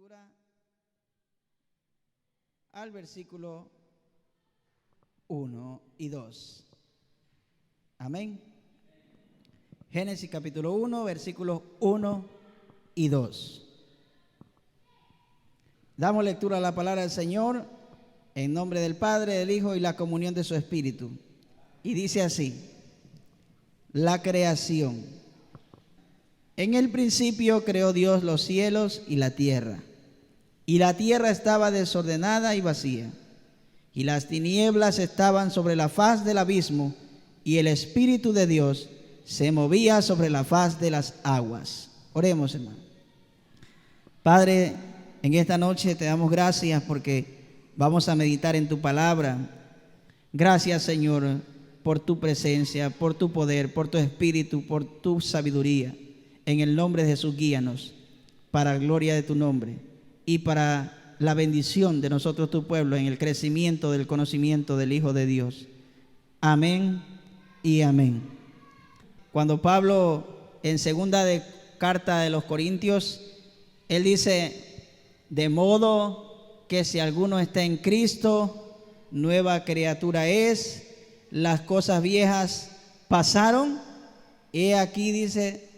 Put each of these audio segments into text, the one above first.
lectura al versículo 1 y 2. Amén. Génesis capítulo 1, versículos 1 y 2. Damos lectura a la palabra del Señor en nombre del Padre, del Hijo y la comunión de su Espíritu. Y dice así: la creación. En el principio creó Dios los cielos y la tierra estaba desordenada y vacía, y las tinieblas estaban sobre la faz del abismo, y el Espíritu de Dios se movía sobre la faz de las aguas. Oremos, hermano. Padre, en esta noche te damos gracias porque vamos a meditar en tu palabra. Gracias, Señor, por tu presencia, por tu poder, por tu Espíritu, por tu sabiduría. En el nombre de Jesús, guíanos para la gloria de tu nombre y para la bendición de nosotros, tu pueblo, en el crecimiento del conocimiento del Hijo de Dios. Amén y amén. Cuando Pablo, en segunda carta de los Corintios, él dice: de modo que si alguno está en Cristo, nueva criatura es, las cosas viejas pasaron, y aquí dice,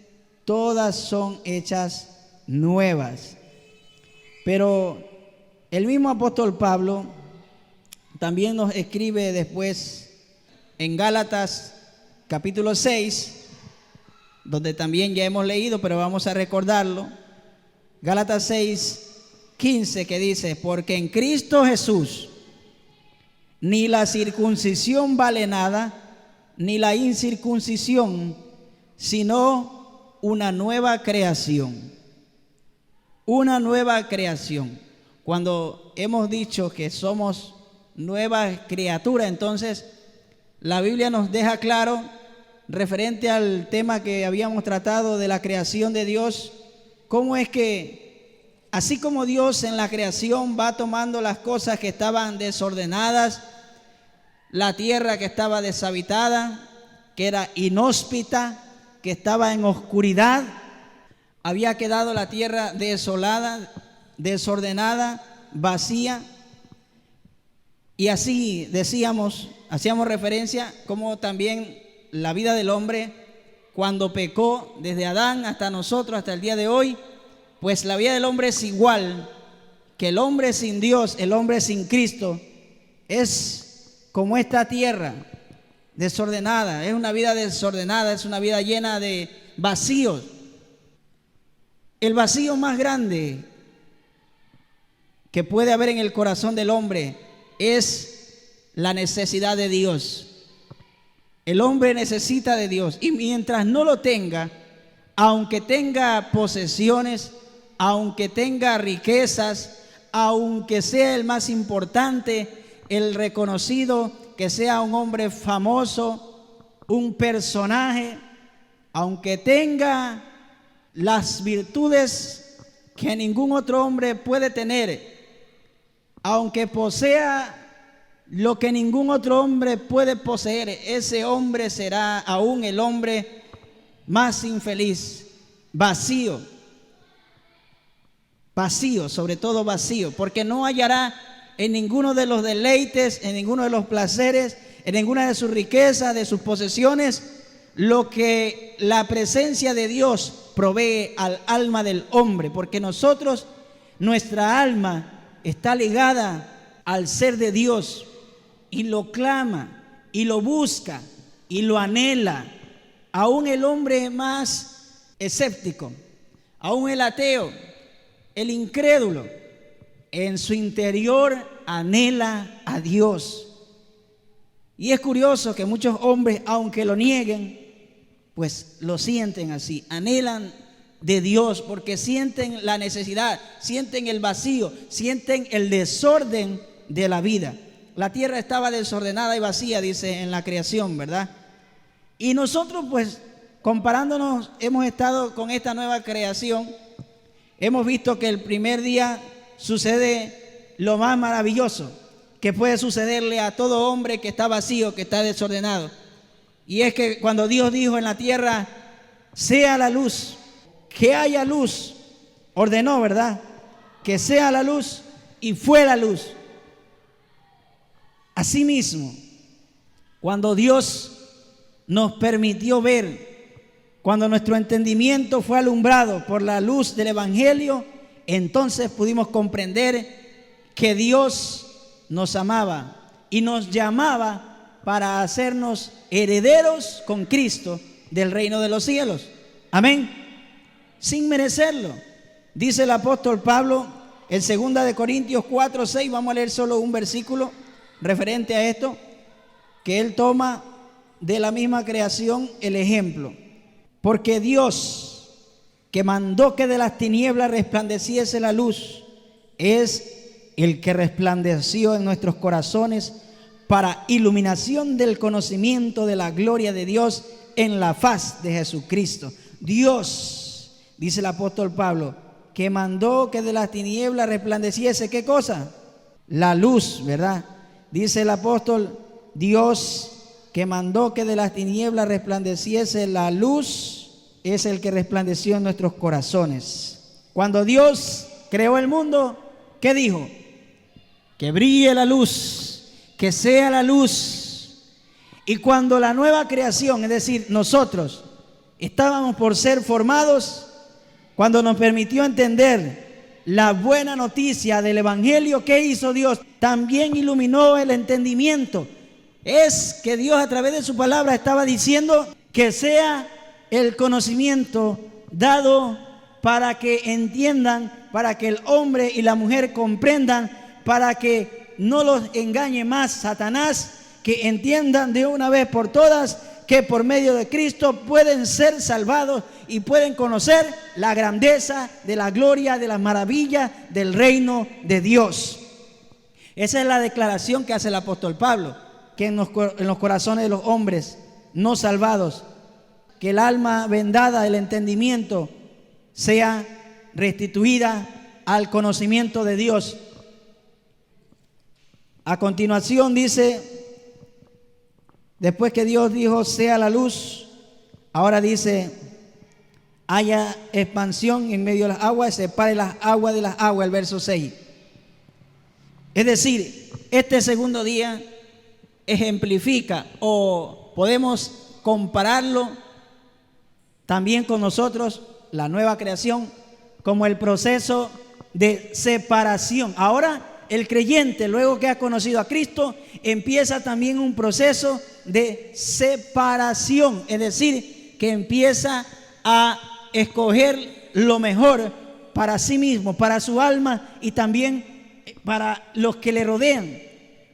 todas son hechas nuevas. Pero el mismo apóstol Pablo también nos escribe después en Gálatas capítulo 6, donde también ya hemos leído, pero vamos a recordarlo. Gálatas 6, 15, que dice: porque en Cristo Jesús ni la circuncisión vale nada, ni la incircuncisión, sino una nueva creación. Una nueva creación. Cuando hemos dicho que somos nuevas criaturas, entonces la Biblia nos deja claro, referente al tema que habíamos tratado de la creación de Dios, cómo es que así como Dios en la creación va tomando las cosas que estaban desordenadas, la tierra que estaba deshabitada, que era inhóspita, que estaba en oscuridad, había quedado la tierra desolada, desordenada, vacía. Y así decíamos, hacíamos referencia como también la vida del hombre, cuando pecó, desde Adán hasta nosotros, hasta el día de hoy, pues la vida del hombre es igual que el hombre sin Dios, el hombre sin Cristo, es como esta tierra desordenada, es una vida desordenada, es una vida llena de vacíos. El vacío más grande que puede haber en el corazón del hombre es la necesidad de Dios. El hombre necesita de Dios, y mientras no lo tenga, aunque tenga posesiones, aunque tenga riquezas, aunque sea el más importante, el reconocido, que sea un hombre famoso, un personaje, aunque tenga las virtudes que ningún otro hombre puede tener, aunque posea lo que ningún otro hombre puede poseer, ese hombre será aún el hombre más infeliz, vacío, sobre todo vacío, porque no hallará en ninguno de los deleites, en ninguno de los placeres, en ninguna de sus riquezas, de sus posesiones, lo que la presencia de Dios provee al alma del hombre, porque nosotros, nuestra alma está ligada al ser de Dios, y lo clama, y lo busca, y lo anhela. Aún el hombre más escéptico, aún el ateo, el incrédulo, en su interior anhela a Dios. Y es curioso que muchos hombres, aunque lo nieguen, pues lo sienten así, anhelan de Dios, porque sienten la necesidad, sienten el vacío, sienten el desorden de la vida. La tierra estaba desordenada y vacía, dice en la creación, ¿verdad? Y nosotros, pues, comparándonos, hemos estado con esta nueva creación, hemos visto que el primer día sucede lo más maravilloso que puede sucederle a todo hombre que está vacío, que está desordenado. Y es que cuando Dios dijo en la tierra, sea la luz, que haya luz, ordenó, ¿verdad?, que sea la luz, y fue la luz. Asimismo, cuando Dios nos permitió ver, cuando nuestro entendimiento fue alumbrado por la luz del Evangelio, entonces pudimos comprender que Dios nos amaba y nos llamaba para hacernos herederos con Cristo del reino de los cielos. Amén. Sin merecerlo. Dice el apóstol Pablo en 2 de Corintios 4:6, vamos a leer solo un versículo referente a esto, que él toma de la misma creación el ejemplo. Porque Dios, que mandó que de las tinieblas resplandeciese la luz, es el que resplandeció en nuestros corazones para iluminación del conocimiento de la gloria de Dios en la faz de Jesucristo. Dios, dice el apóstol Pablo, que mandó que de las tinieblas resplandeciese, ¿qué cosa? La luz, ¿verdad? Dice el apóstol, Dios que mandó que de las tinieblas resplandeciese la luz, es el que resplandeció en nuestros corazones. Cuando Dios creó el mundo, ¿qué dijo? Que brille la luz, que sea la luz. Y cuando la nueva creación, es decir, nosotros, estábamos por ser formados, cuando nos permitió entender la buena noticia del Evangelio, ¿qué hizo Dios? También iluminó el entendimiento. Es que Dios a través de su palabra estaba diciendo que sea el conocimiento dado para que entiendan, para que el hombre y la mujer comprendan, para que no los engañe más Satanás, que entiendan de una vez por todas que por medio de Cristo pueden ser salvados y pueden conocer la grandeza de la gloria, de las maravillas del reino de Dios. Esa es la declaración que hace el apóstol Pablo, que en los corazones de los hombres no salvados, que el alma vendada, el entendimiento, sea restituida al conocimiento de Dios. A continuación dice, después que Dios dijo sea la luz, ahora dice haya expansión en medio de las aguas, separe las aguas de las aguas, el verso 6. Es decir, este segundo día ejemplifica, o podemos compararlo también con nosotros, la nueva creación, como el proceso de separación. Ahora el creyente, luego que ha conocido a Cristo, empieza también un proceso de separación, es decir, que empieza a escoger lo mejor para sí mismo, para su alma y también para los que le rodean,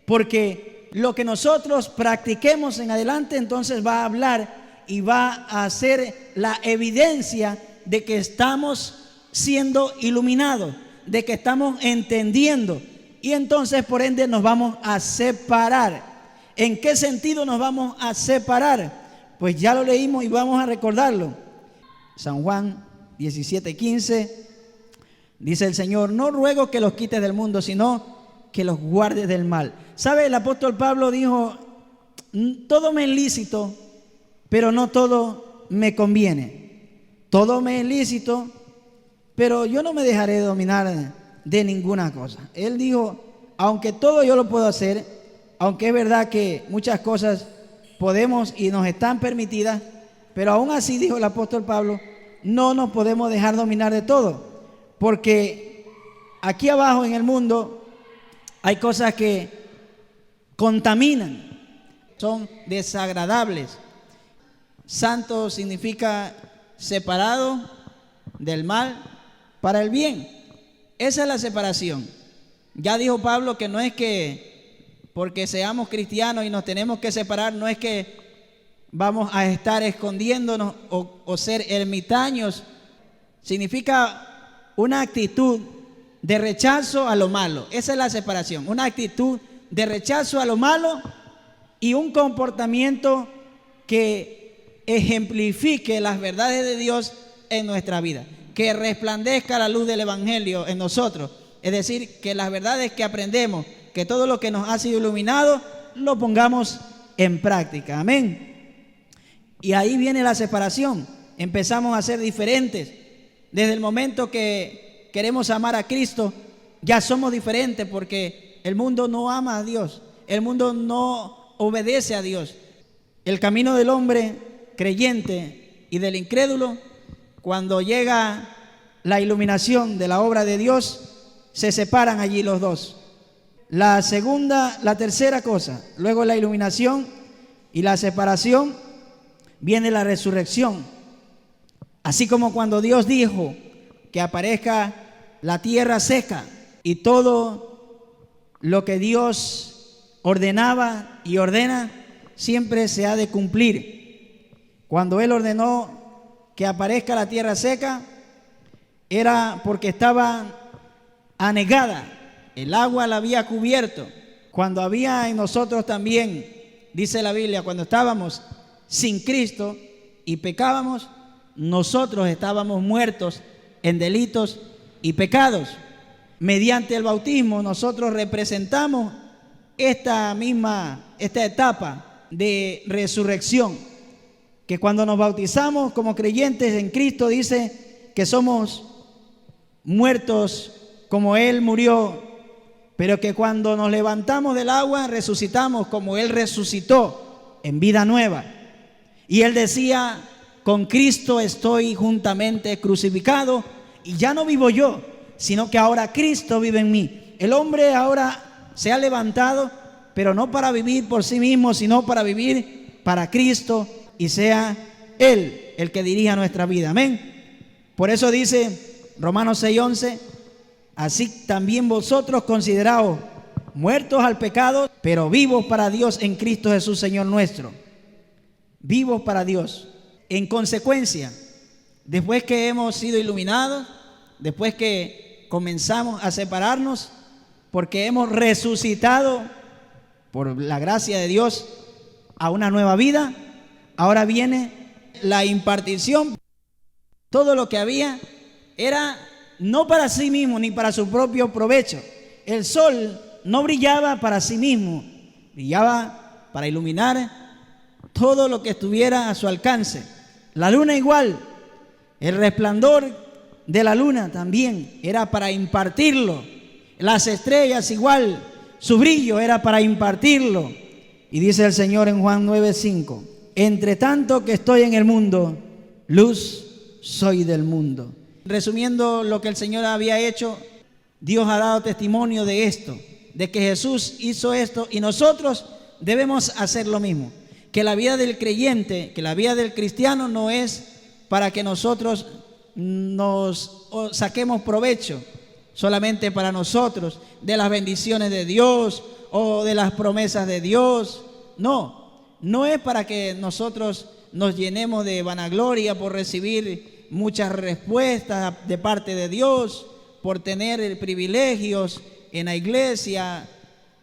porque lo que nosotros practiquemos en adelante entonces va a hablar y va a hacer la evidencia de que estamos siendo iluminados, de que estamos entendiendo, y entonces por ende nos vamos a separar. ¿En qué sentido nos vamos a separar? Pues ya lo leímos y vamos a recordarlo. San Juan 17:15 dice el Señor: no ruego que los quites del mundo, sino que los guardes del mal. ¿Sabe? El apóstol Pablo dijo: todo me es lícito, pero no todo me conviene. Todo me es lícito, pero yo no me dejaré dominar de ninguna cosa. Él dijo: aunque todo yo lo puedo hacer, aunque es verdad que muchas cosas podemos y nos están permitidas, pero aún así, dijo el apóstol Pablo, no nos podemos dejar dominar de todo, porque aquí abajo en el mundo hay cosas que contaminan, son desagradables. Santo significa separado del mal para el bien. Esa es la separación. Ya dijo Pablo que no es que porque seamos cristianos y nos tenemos que separar, no es que vamos a estar escondiéndonos o ser ermitaños. Significa una actitud de rechazo a lo malo. Esa es la separación, una actitud de rechazo a lo malo y un comportamiento que ejemplifique las verdades de Dios en nuestra vida, que resplandezca la luz del Evangelio en nosotros, es decir, que las verdades que aprendemos, que todo lo que nos ha sido iluminado, lo pongamos en práctica. Amén. Y ahí viene la separación. Empezamos a ser diferentes. Desde el momento que queremos amar a Cristo, ya somos diferentes, porque el mundo no ama a Dios, el mundo no obedece a Dios. El camino del hombre creyente y del incrédulo, cuando llega la iluminación de la obra de Dios, se separan allí los dos. La tercera cosa, luego la iluminación y la separación, viene la resurrección. Así como cuando Dios dijo que aparezca la tierra seca y todo lo que Dios ordenaba y ordena siempre se ha de cumplir. Cuando Él ordenó que aparezca la tierra seca, era porque estaba anegada, el agua la había cubierto. Cuando había en nosotros también, dice la Biblia, cuando estábamos sin Cristo y pecábamos, nosotros estábamos muertos en delitos y pecados. Mediante el bautismo nosotros representamos esta etapa de resurrección, que cuando nos bautizamos como creyentes en Cristo, dice que somos muertos como Él murió, pero que cuando nos levantamos del agua resucitamos como Él resucitó en vida nueva. Y Él decía: con Cristo estoy juntamente crucificado, y ya no vivo yo, sino que ahora Cristo vive en mí. El hombre ahora se ha levantado, pero no para vivir por sí mismo, sino para vivir para Cristo, y sea Él el que dirija nuestra vida. Amén. Por eso dice Romanos 6:11: así también vosotros consideraos muertos al pecado, pero vivos para Dios en Cristo Jesús, Señor nuestro. Vivos para Dios. En consecuencia, después que hemos sido iluminados, después que comenzamos a separarnos, porque hemos resucitado por la gracia de Dios a una nueva vida, ahora viene la impartición. Todo lo que había era no para sí mismo ni para su propio provecho. El sol no brillaba para sí mismo, brillaba para iluminar todo lo que estuviera a su alcance. La luna igual, el resplandor de la luna también era para impartirlo. Las estrellas igual, su brillo era para impartirlo. Y dice el Señor en Juan 9:5: entre tanto que estoy en el mundo, luz soy del mundo. Resumiendo lo que el Señor había hecho, Dios ha dado testimonio de esto, de que Jesús hizo esto, y nosotros debemos hacer lo mismo. Que la vida del creyente, que la vida del cristiano no es para que nosotros nos saquemos provecho solamente para nosotros de las bendiciones de Dios o de las promesas de Dios. No es para que nosotros nos llenemos de vanagloria por recibir muchas respuestas de parte de Dios, por tener privilegios en la iglesia,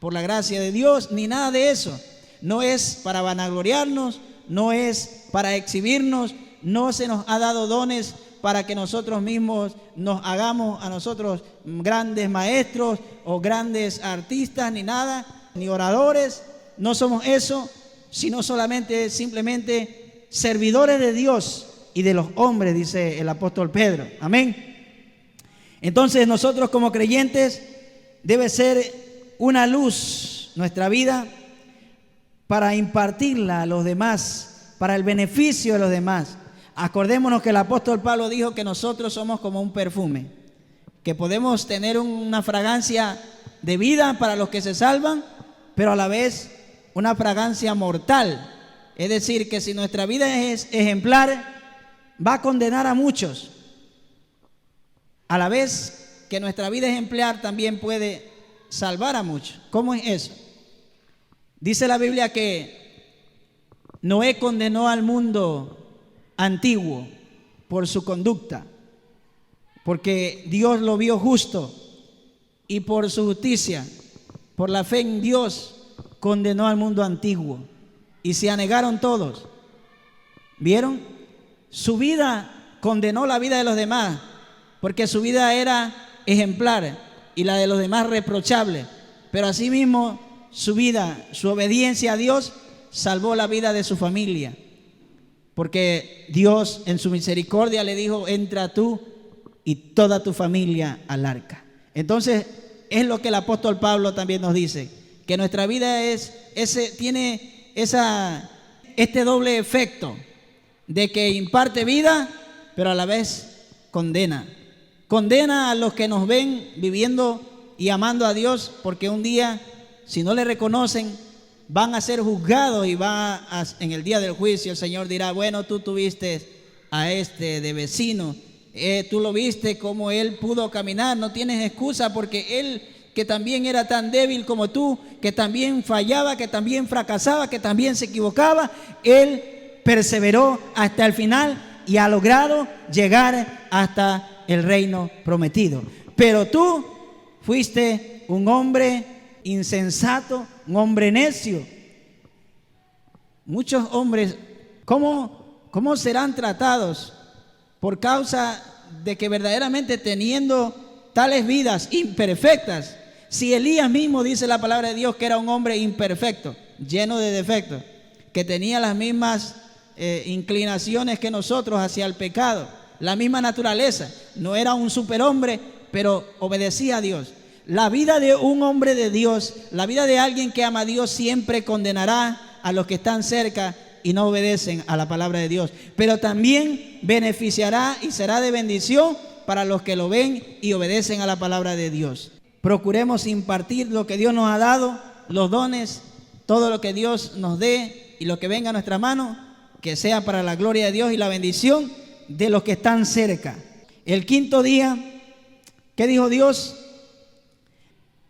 por la gracia de Dios, ni nada de eso. No es para vanagloriarnos, no es para exhibirnos, no se nos ha dado dones para que nosotros mismos nos hagamos a nosotros grandes maestros o grandes artistas, ni nada, ni oradores. No somos eso, sino simplemente servidores de Dios y de los hombres, dice el apóstol Pedro. Amén. Entonces nosotros como creyentes debe ser una luz nuestra vida para impartirla a los demás, para el beneficio de los demás. Acordémonos que el apóstol Pablo dijo que nosotros somos como un perfume, que podemos tener una fragancia de vida para los que se salvan, pero a la vez una fragancia mortal. Es decir, que si nuestra vida es ejemplar, va a condenar a muchos. A la vez que nuestra vida ejemplar también puede salvar a muchos. ¿Cómo es eso? Dice la Biblia que Noé condenó al mundo antiguo por su conducta, porque Dios lo vio justo, y por su justicia, por la fe en Dios, condenó al mundo antiguo, y se anegaron todos. ¿Vieron? Su vida condenó la vida de los demás, porque su vida era ejemplar y la de los demás reprochable, pero asimismo su vida, su obediencia a Dios salvó la vida de su familia, porque Dios en su misericordia le dijo: entra tú y toda tu familia al arca. Entonces, es lo que el apóstol Pablo también nos dice, que nuestra vida tiene este doble efecto de que imparte vida, pero a la vez condena. Condena a los que nos ven viviendo y amando a Dios, porque un día, si no le reconocen, van a ser juzgados y en el día del juicio el Señor dirá, bueno, tú tuviste a este de vecino, tú lo viste como él pudo caminar, no tienes excusa porque él, que también era tan débil como tú, que también fallaba, que también fracasaba, que también se equivocaba, él perseveró hasta el final y ha logrado llegar hasta el reino prometido. Pero tú fuiste un hombre insensato, un hombre necio. Muchos hombres, ¿cómo serán tratados por causa de que verdaderamente teniendo tales vidas imperfectas? Si Elías mismo dice la palabra de Dios que era un hombre imperfecto, lleno de defectos, que tenía las mismas inclinaciones que nosotros hacia el pecado, la misma naturaleza, no era un superhombre, pero obedecía a Dios. La vida de un hombre de Dios, la vida de alguien que ama a Dios siempre condenará a los que están cerca y no obedecen a la palabra de Dios, pero también beneficiará y será de bendición para los que lo ven y obedecen a la palabra de Dios. Procuremos impartir lo que Dios nos ha dado, los dones, todo lo que Dios nos dé y lo que venga a nuestra mano, que sea para la gloria de Dios y la bendición de los que están cerca. El quinto día, ¿qué dijo Dios?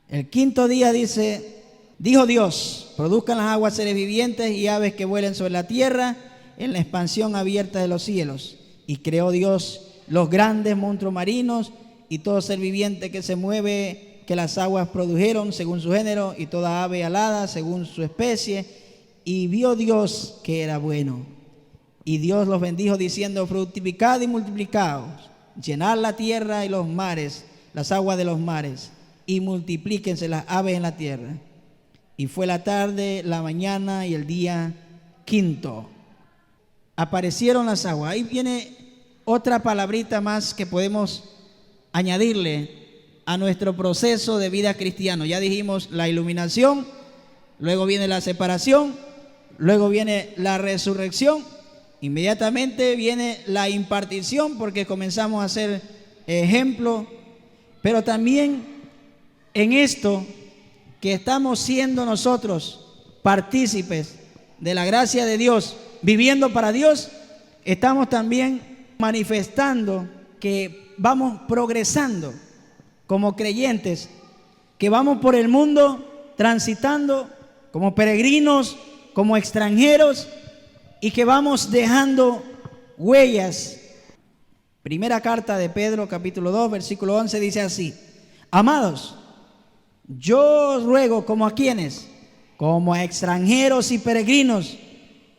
El quinto día dijo Dios, produzcan las aguas seres vivientes y aves que vuelen sobre la tierra en la expansión abierta de los cielos. Y creó Dios los grandes monstruos marinos y todo ser viviente que se mueve, que las aguas produjeron según su género, y toda ave alada según su especie. Y vio Dios que era bueno. Y Dios los bendijo diciendo, fructificad y multiplicaos, llenad la tierra y los mares, las aguas de los mares, y multiplíquense las aves en la tierra. Y fue la tarde, la mañana y el día quinto. Aparecieron las aguas. Ahí viene otra palabrita más que podemos añadirle a nuestro proceso de vida cristiano. Ya dijimos la iluminación, luego viene la separación, luego viene la resurrección, inmediatamente viene la impartición, porque comenzamos a ser ejemplo, pero también en esto que estamos siendo nosotros partícipes de la gracia de Dios, viviendo para Dios, estamos también manifestando que vamos progresando como creyentes, que vamos por el mundo transitando como peregrinos, como extranjeros, y que vamos dejando huellas. Primera carta de Pedro, capítulo 2, versículo 11, dice así: amados, yo os ruego, como a quienes, como a extranjeros y peregrinos,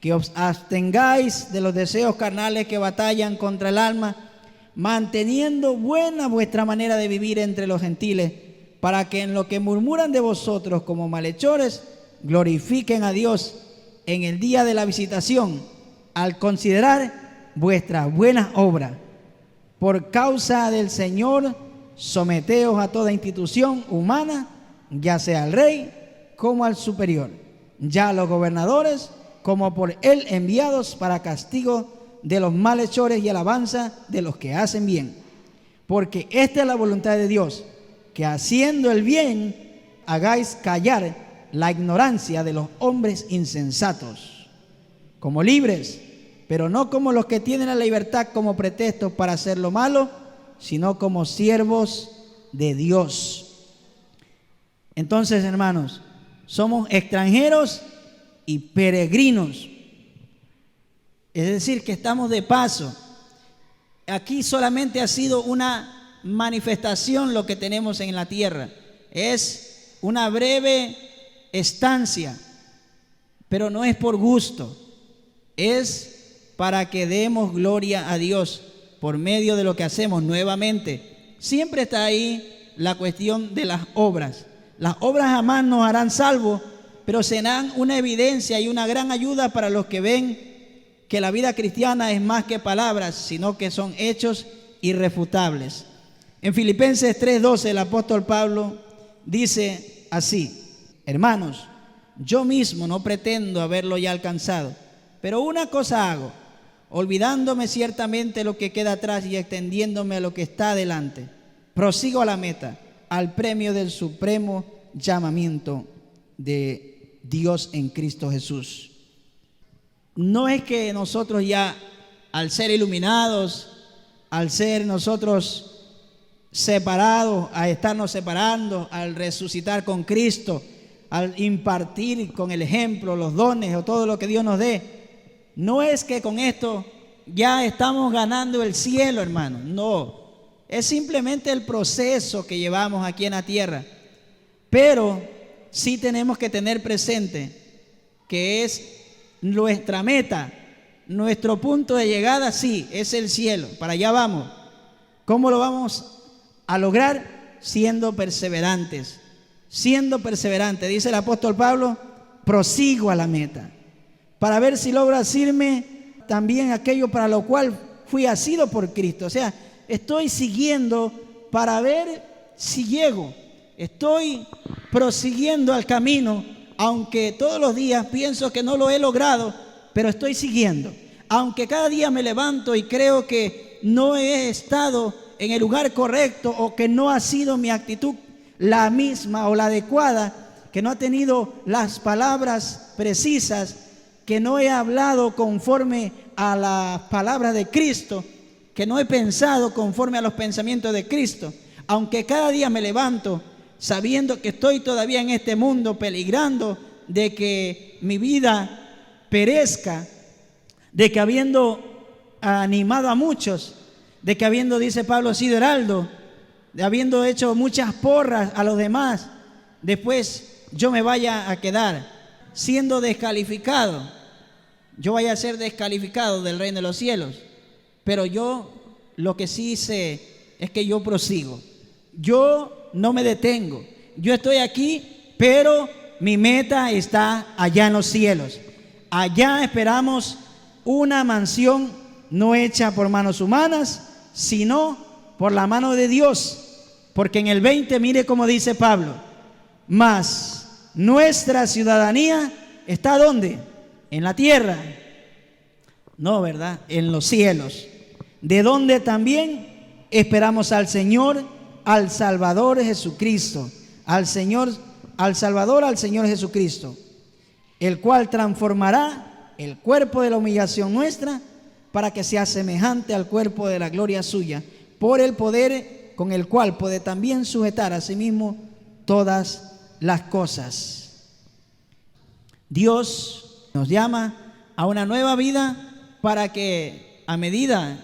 que os abstengáis de los deseos carnales que batallan contra el alma, manteniendo buena vuestra manera de vivir entre los gentiles, para que en lo que murmuran de vosotros como malhechores, glorifiquen a Dios en el día de la visitación, al considerar vuestras buenas obras. Por causa del Señor, someteos a toda institución humana, ya sea al rey como al superior, ya a los gobernadores como por él enviados para castigo de los malhechores y alabanza de los que hacen bien. Porque esta es la voluntad de Dios, que haciendo el bien hagáis callar la ignorancia de los hombres insensatos, como libres, pero no como los que tienen la libertad como pretexto para hacer lo malo, sino como siervos de Dios. Entonces, hermanos, somos extranjeros y peregrinos, es decir, que estamos de paso. Aquí solamente ha sido una manifestación lo que tenemos en la tierra, es una breve estancia, pero no es por gusto, es para que demos gloria a Dios por medio de lo que hacemos nuevamente. Siempre está ahí la cuestión de las obras. Las obras jamás nos harán salvos, pero serán una evidencia y una gran ayuda para los que ven que la vida cristiana es más que palabras, sino que son hechos irrefutables. En Filipenses 3:12 el apóstol Pablo dice así: hermanos, yo mismo no pretendo haberlo ya alcanzado, pero una cosa hago, olvidándome ciertamente lo que queda atrás y extendiéndome a lo que está adelante. Prosigo a la meta, al premio del supremo llamamiento de Dios en Cristo Jesús. No es que nosotros ya, al ser iluminados, al ser nosotros separados, a estarnos separando, al resucitar con Cristo, al impartir con el ejemplo los dones o todo lo que Dios nos dé, no es que con esto ya estamos ganando el cielo, hermano. No, es simplemente el proceso que llevamos aquí en la tierra. Pero sí tenemos que tener presente que es nuestra meta, nuestro punto de llegada, sí, es el cielo. Para allá vamos. ¿Cómo lo vamos a lograr? Siendo perseverantes. Siendo perseverante, dice el apóstol Pablo, prosigo a la meta, para ver si logro asirme también aquello para lo cual fui asido por Cristo. O sea, estoy siguiendo para ver si llego. Estoy prosiguiendo al camino, aunque todos los días pienso que no lo he logrado, pero estoy siguiendo. Aunque cada día me levanto y creo que no he estado en el lugar correcto o que no ha sido mi actitud la misma o la adecuada, que no ha tenido las palabras precisas, que no he hablado conforme a las palabras de Cristo, que no he pensado conforme a los pensamientos de Cristo. Aunque cada día me levanto sabiendo que estoy todavía en este mundo peligrando de que mi vida perezca, de que habiendo animado a muchos, de que habiendo, dice Pablo, sido heraldo, de habiendo hecho muchas porras a los demás, después yo me vaya a quedar siendo descalificado, yo vaya a ser descalificado del reino de los cielos. Pero yo lo que sí sé es que yo prosigo, yo no me detengo, yo estoy aquí, pero mi meta está allá en los cielos. Allá esperamos una mansión no hecha por manos humanas, sino por la mano de Dios. Porque en el 20, mire cómo dice Pablo: mas nuestra ciudadanía está ¿dónde? En la tierra. No, ¿verdad? En los cielos, de donde también esperamos al Señor, al Salvador Jesucristo, al Salvador, al Señor Jesucristo, el cual transformará el cuerpo de la humillación nuestra para que sea semejante al cuerpo de la gloria suya, por el poder con el cual puede también sujetar a sí mismo todas las cosas. Dios nos llama a una nueva vida para que a medida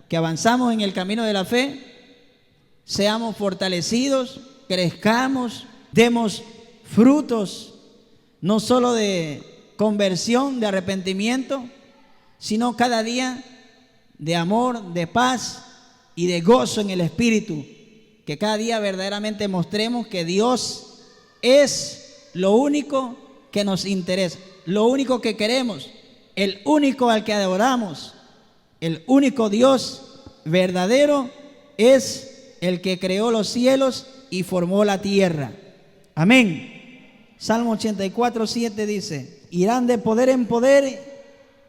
que avanzamos en el camino de la fe, seamos fortalecidos, crezcamos, demos frutos, no solo de conversión, de arrepentimiento, sino cada día de amor, de paz y de gozo en el Espíritu. Que cada día verdaderamente mostremos que Dios es lo único que nos interesa, lo único que queremos, el único al que adoramos, el único Dios verdadero es el que creó los cielos y formó la tierra. Amén. Salmo 84:7 dice: irán de poder en poder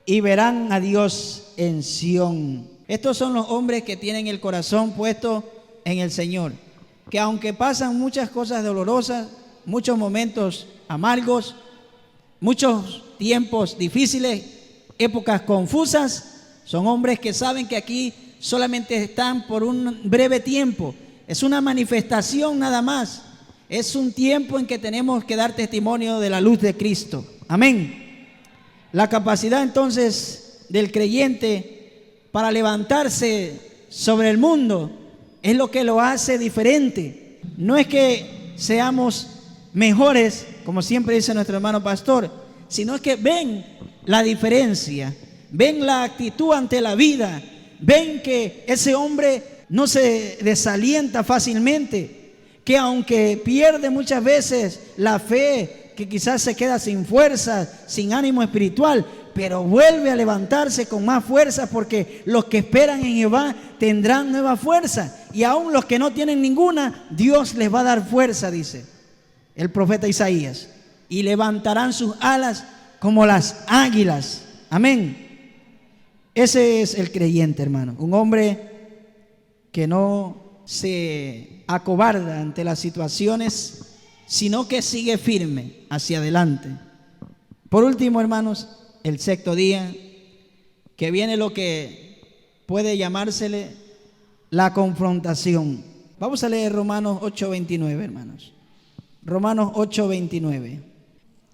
y verán a Dios en Sión. Estos son los hombres que tienen el corazón puesto en el Señor, que aunque pasan muchas cosas dolorosas, muchos momentos amargos, muchos tiempos difíciles, épocas confusas, son hombres que saben que aquí solamente están por un breve tiempo. Es una manifestación nada más. Es un tiempo en que tenemos que dar testimonio de la luz de Cristo. Amén. La capacidad entonces del creyente para levantarse sobre el mundo es lo que lo hace diferente. No es que seamos mejores, como siempre dice nuestro hermano pastor, sino es que ven la diferencia, ven la actitud ante la vida, ven que ese hombre no se desalienta fácilmente, que aunque pierde muchas veces la fe, que quizás se queda sin fuerza, sin ánimo espiritual, pero vuelve a levantarse con más fuerza, porque los que esperan en Jehová tendrán nueva fuerza, y aún los que no tienen ninguna, Dios les va a dar fuerza, dice el profeta Isaías, y levantarán sus alas como las águilas. Amén. Ese es el creyente, hermano, un hombre que no se acobarda ante las situaciones, sino que sigue firme hacia adelante. Por último, hermanos, el sexto día, que viene lo que puede llamársele la confrontación. Vamos a leer Romanos 8:29, hermanos. Romanos 8:29.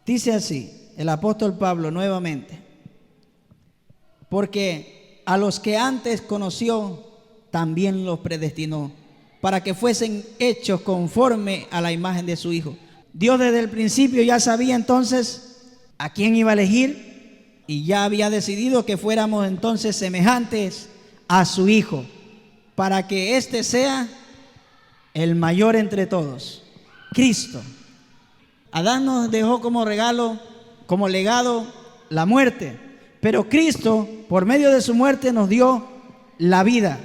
Dice así el apóstol Pablo nuevamente: porque a los que antes conoció, también los predestinó, para que fuesen hechos conforme a la imagen de su Hijo. Dios desde el principio ya sabía entonces a quién iba a elegir, y ya había decidido que fuéramos entonces semejantes a su Hijo, para que éste sea el mayor entre todos, Cristo. Adán nos dejó como regalo, como legado, la muerte, pero Cristo, por medio de su muerte, nos dio la vida.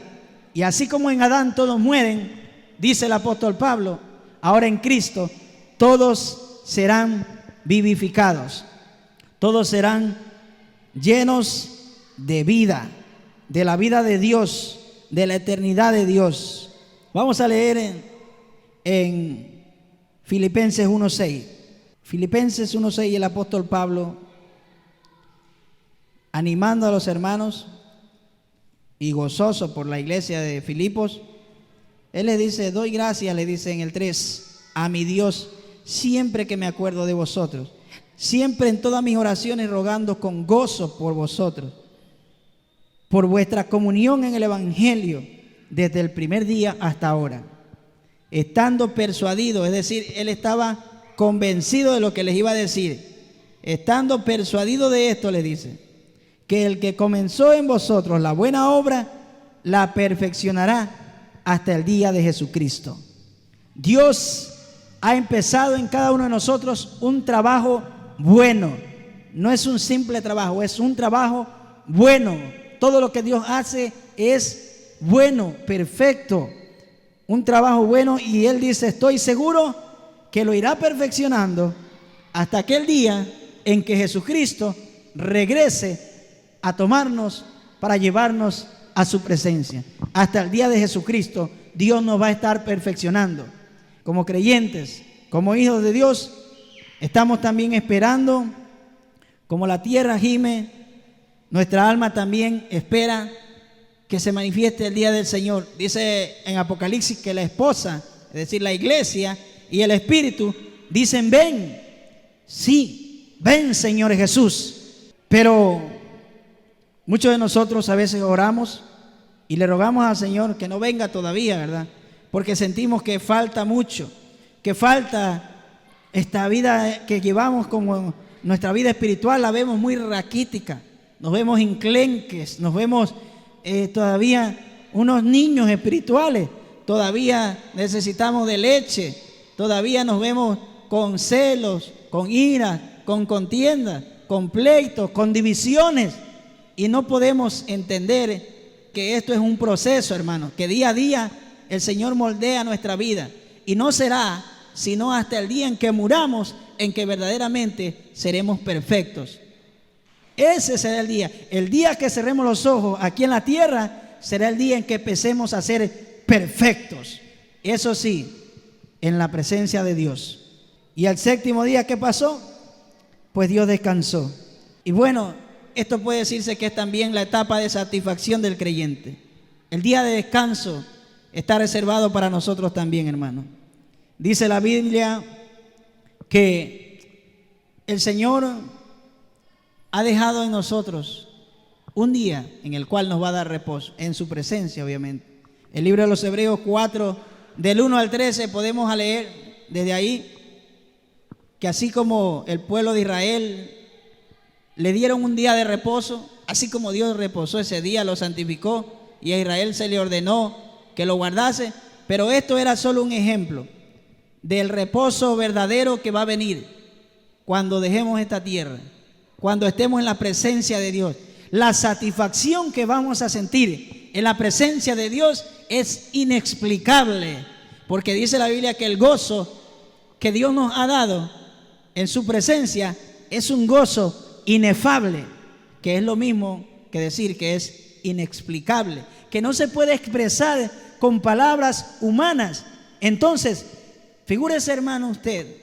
Y así como en Adán todos mueren, dice el apóstol Pablo, ahora en Cristo todos serán vivificados, todos serán llenos de vida, de la vida de Dios, de la eternidad de Dios. Vamos a leer en Filipenses 1:6. Filipenses 1:6, el apóstol Pablo, animando a los hermanos y gozoso por la iglesia de Filipos, él les dice: doy gracias, le dice en el 3, a mi Dios, siempre que me acuerdo de vosotros, siempre en todas mis oraciones rogando con gozo por vosotros, por vuestra comunión en el Evangelio desde el primer día hasta ahora, estando persuadido, es decir, él estaba convencido de lo que les iba a decir, estando persuadido de esto, le dice, que el que comenzó en vosotros la buena obra, la perfeccionará hasta el día de Jesucristo. Dios ha empezado en cada uno de nosotros un trabajo bueno. No es un simple trabajo, es un trabajo bueno. Todo lo que Dios hace es bueno, perfecto. Un trabajo bueno, y Él dice: estoy seguro que lo irá perfeccionando hasta aquel día en que Jesucristo regrese a tomarnos para llevarnos a su presencia. Hasta el día de Jesucristo, Dios nos va a estar perfeccionando. Como creyentes, como hijos de Dios, estamos también esperando, como la tierra gime, nuestra alma también espera que se manifieste el día del Señor. Dice en Apocalipsis que la esposa, es decir, la iglesia y el Espíritu, dicen: ven, sí, ven, Señor Jesús. Pero muchos de nosotros a veces oramos y le rogamos al Señor que no venga todavía, ¿verdad? Porque sentimos que falta mucho, que falta esta vida que llevamos, como nuestra vida espiritual la vemos muy raquítica, nos vemos enclenques, nos vemos todavía unos niños espirituales, todavía necesitamos de leche, todavía nos vemos con celos, con ira, con contiendas, con pleitos, con divisiones. Y no podemos entender que esto es un proceso, hermano, que día a día el Señor moldea nuestra vida. Y no será sino hasta el día en que muramos, en que verdaderamente seremos perfectos. Ese será el día. El día que cerremos los ojos aquí en la tierra será el día en que empecemos a ser perfectos. Eso sí, en la presencia de Dios. Y al séptimo día, ¿qué pasó? Pues Dios descansó. Y bueno, esto puede decirse que es también la etapa de satisfacción del creyente. El día de descanso está reservado para nosotros también, hermano. Dice la Biblia que el Señor ha dejado en nosotros un día en el cual nos va a dar reposo, en su presencia, obviamente. El libro de los Hebreos 4, del 1 al 13, podemos leer desde ahí que así como el pueblo de Israel le dieron un día de reposo, así como Dios reposó ese día, lo santificó, y a Israel se le ordenó que lo guardase, pero esto era solo un ejemplo del reposo verdadero que va a venir cuando dejemos esta tierra, cuando estemos en la presencia de Dios. La satisfacción que vamos a sentir en la presencia de Dios es inexplicable, porque dice la Biblia que el gozo que Dios nos ha dado en su presencia es un gozo inefable, que es lo mismo que decir que es inexplicable, que no se puede expresar con palabras humanas. Entonces, figúrese, hermano, usted,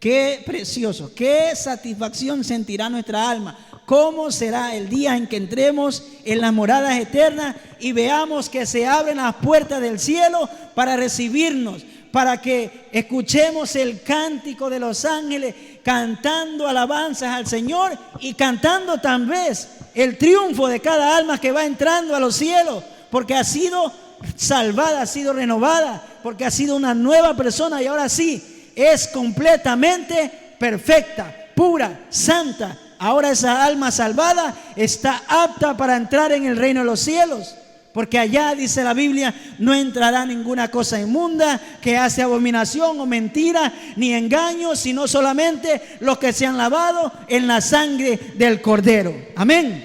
qué precioso, qué satisfacción sentirá nuestra alma. ¿Cómo será el día en que entremos en las moradas eternas y veamos que se abren las puertas del cielo para recibirnos, para que escuchemos el cántico de los ángeles cantando alabanzas al Señor y cantando también el triunfo de cada alma que va entrando a los cielos, porque ha sido salvada, ha sido renovada, porque ha sido una nueva persona y ahora sí es completamente perfecta, pura, santa. Ahora esa alma salvada está apta para entrar en el reino de los cielos, porque allá, dice la Biblia, no entrará ninguna cosa inmunda que hace abominación o mentira ni engaño, sino solamente los que se han lavado en la sangre del Cordero. Amén.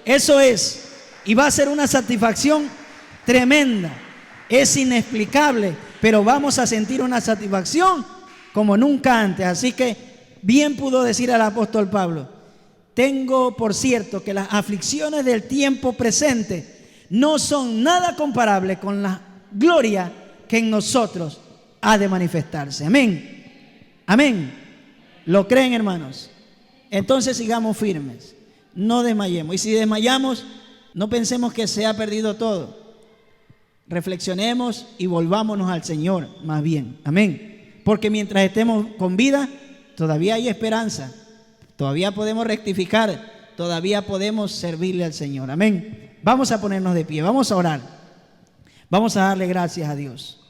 Eso es, y va a ser una satisfacción tremenda. Es inexplicable, pero vamos a sentir una satisfacción como nunca antes. Así que bien pudo decir el apóstol Pablo: tengo por cierto que las aflicciones del tiempo presente no son nada comparables con la gloria que en nosotros ha de manifestarse. Amén. Amén. ¿Lo creen, hermanos? Entonces sigamos firmes, no desmayemos. Y si desmayamos, no pensemos que se ha perdido todo. Reflexionemos y volvámonos al Señor más bien. Amén. Porque mientras estemos con vida, todavía hay esperanza, todavía podemos rectificar, todavía podemos servirle al Señor. Amén. Vamos a ponernos de pie, vamos a orar, vamos a darle gracias a Dios.